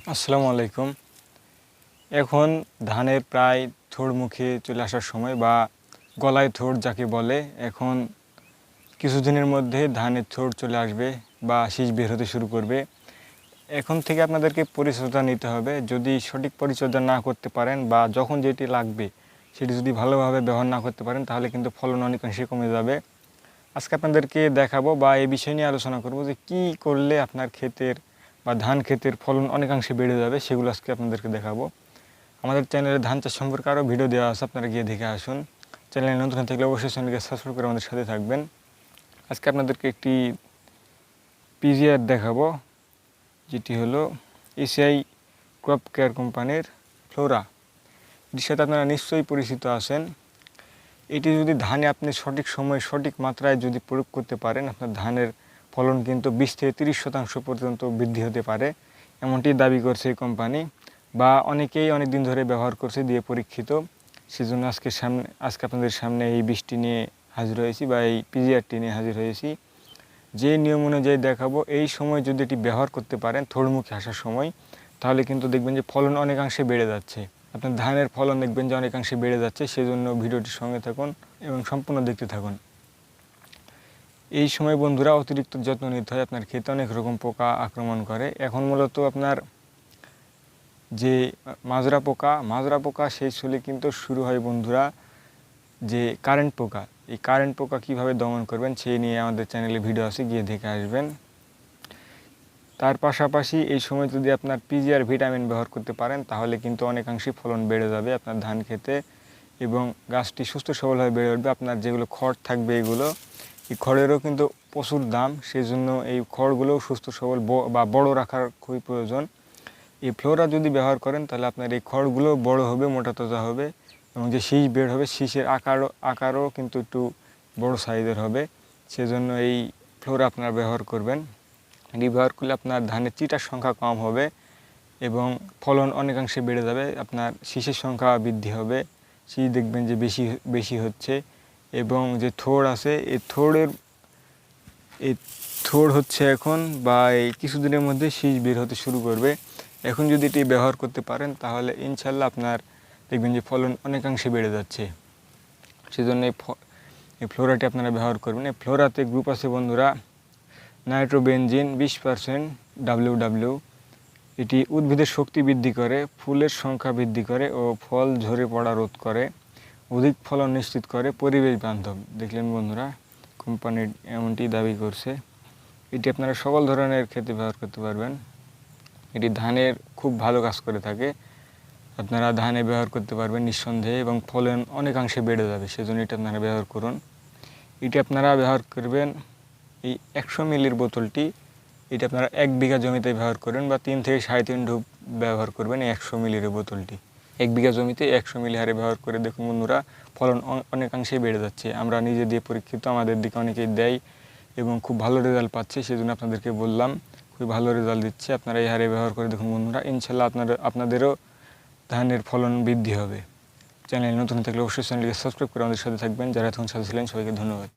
আসসালামু আলাইকুম। এখন ধানের প্রায় থোড় মুখে চলে আসার সময় বা গলায় থোড় যাকে বলে, এখন কিছুদিনের মধ্যে ধানের থোড় চলে আসবে বা শীষ বের হতে শুরু করবে। এখন থেকে আপনাদেরকে পরিচর্যা নিতে হবে। যদি সঠিক পরিচর্যা না করতে পারেন বা যখন যেটি লাগবে সেটি যদি ভালোভাবে ব্যবহার না করতে পারেন, তাহলে কিন্তু ফলন অনেকাংশে কমে যাবে। আজকে আপনাদেরকে দেখাবো বা এই বিষয় নিয়ে আলোচনা করব যে কী করলে আপনার ক্ষেতের বা ধান ক্ষেতের ফলন অনেকাংশে বেড়ে যাবে, সেগুলো আজকে আপনাদেরকে দেখাবো। আমাদের চ্যানেলে ধান চাষ সম্পর্কে আরও ভিডিও দেওয়া আছে, আপনারা গিয়ে দেখে আসুন। চ্যানেলে নতুন থাকলে অবশ্যই চ্যানেলকে সাবস্ক্রাইব করে আমাদের সাথে থাকবেন। আজকে আপনাদেরকে একটি পিজিআর দেখাবো, যেটি হলো এসিআই ক্রপ কেয়ার কোম্পানির ফ্লোরা। এটির সাথে আপনারা নিশ্চয়ই পরিচিত আছেন। এটি যদি ধানে আপনি সঠিক সময়ে সঠিক মাত্রায় যদি প্রয়োগ করতে পারেন, আপনার ধানের ফলন কিন্তু 20 থেকে 30% পর্যন্ত বৃদ্ধি হতে পারে, এমনটি দাবি করছে এই কোম্পানি, বা অনেকেই অনেক দিন ধরে ব্যবহার করছে, দিয়ে পরীক্ষিত। সেজন্য আজকে আপনাদের সামনে এই বৃষ্টি নিয়ে হাজির হয়েছি বা এই পিজিআরটি নিয়ে হাজির হয়েছি। যে নিয়ম অনুযায়ী দেখাবো, এই সময় যদি এটি ব্যবহার করতে পারেন থোড়মুখে আসার সময়, তাহলে কিন্তু দেখবেন যে ফলন অনেকাংশে বেড়ে যাচ্ছে। আপনার ধানের ফলন দেখবেন যে অনেকাংশে বেড়ে যাচ্ছে। সেজন্য ভিডিওটির সঙ্গে থাকুন এবং সম্পূর্ণ দেখতে থাকুন। এই সময় বন্ধুরা অতিরিক্ত যত্ন নিতে হয়। আপনার ক্ষেতে অনেক রকম পোকা আক্রমণ করে। এখন মূলত আপনার যে মাজরা পোকা সেই চলে কিন্তু শুরু হয় বন্ধুরা যে কারেন্ট পোকা। এই কারেন্ট পোকা কীভাবে দমন করবেন সেই নিয়ে আমাদের চ্যানেলে ভিডিও আছে, গিয়ে দেখে আসবেন। তার পাশাপাশি এই সময় যদি আপনার পিজিআর ভিটামিন ব্যবহার করতে পারেন, তাহলে কিন্তু অনেকাংশে ফলন বেড়ে যাবে আপনার ধান খেতে এবং গাছটি সুস্থ সবলভাবে বেড়ে উঠবে। আপনার যেগুলো খড় থাকবে এই খড়েরও কিন্তু প্রচুর দাম, সেই জন্য এই খড়গুলোও সুস্থ সবল বা বড় রাখার খুবই প্রয়োজন। এই ফ্লোরা যদি ব্যবহার করেন, তাহলে আপনার এই খড়গুলো বড় হবে, মোটা তাজা হবে এবং যে শীষ বের হবে, শীষের আকারও কিন্তু একটু বড় সাইজের হবে। সেজন্য এই ফ্লোরা আপনারা ব্যবহার করবেন। এটি ব্যবহার করলে আপনার ধানের চিটার সংখ্যা কম হবে এবং ফলন অনেকাংশে বেড়ে যাবে। আপনার শীষের সংখ্যা বৃদ্ধি হবে, শীষ দেখবেন যে বেশি হচ্ছে। এবং যে থোড় আছে, এই থোড় হচ্ছে এখন বা এই কিছুদিনের মধ্যে শীষ বের হতে শুরু করবে। এখন যদি এটি ব্যবহার করতে পারেন, তাহলে ইনশাল্লাহ আপনার দেখবেন যে ফলন অনেকাংশে বেড়ে যাচ্ছে। সেজন্য এই ফ্লোরাটি আপনারা ব্যবহার করবেন। এই ফ্লোরাতে গ্রুপ আছে বন্ধুরা, নাইট্রোবেনজিন 20% WW। এটি উদ্ভিদের শক্তি বৃদ্ধি করে, ফুলের সংখ্যা বৃদ্ধি করে ও ফল ঝরে পড়া রোধ করে, অধিক ফলন নিশ্চিত করে, পরিবেশ বান্ধব। দেখলেন বন্ধুরা, কোম্পানির এমনটি দাবি করছে। এটি আপনারা সকল ধরনের ক্ষেতে ব্যবহার করতে পারবেন। এটি ধানের খুব ভালো কাজ করে থাকে। আপনারা ধানে ব্যবহার করতে পারবেন নিঃসন্দেহে এবং ফলন অনেকাংশে বেড়ে যাবে। সেজন্য এটা আপনারা ব্যবহার করুন। এটি আপনারা ব্যবহার করবেন এই 100 মিলির বোতলটি। এটা আপনারা 1 বিঘা জমিতে ব্যবহার করবেন বা 3 থেকে 3.5 ডুব ব্যবহার করবেন এই 100 মিলির বোতলটি। 1 বিঘা জমিতে 100 মিলি হারে ব্যবহার করে দেখুন বন্ধুরা, ফলন অনেকাংশেই বেড়ে যাচ্ছে। আমরা নিজে দিয়ে পরীক্ষিত, আমাদের দিকে অনেকেই দেয় এবং খুব ভালো রেজাল্ট পাচ্ছে। সেজন্য আপনাদেরকে বললাম, খুবই ভালো রেজাল্ট দিচ্ছে। আপনারা এই হারে ব্যবহার করে দেখুন বন্ধুরা, ইনশাল্লাহ আপনাদেরও ধানের ফলন বৃদ্ধি হবে। চ্যানেল নতুন থাকলে অবশ্যই চ্যানেলকে সাবস্ক্রাইব করে আমাদের সাথে থাকবেন। যারা এখন সাথে ছিলেন সবাইকে ধন্যবাদ।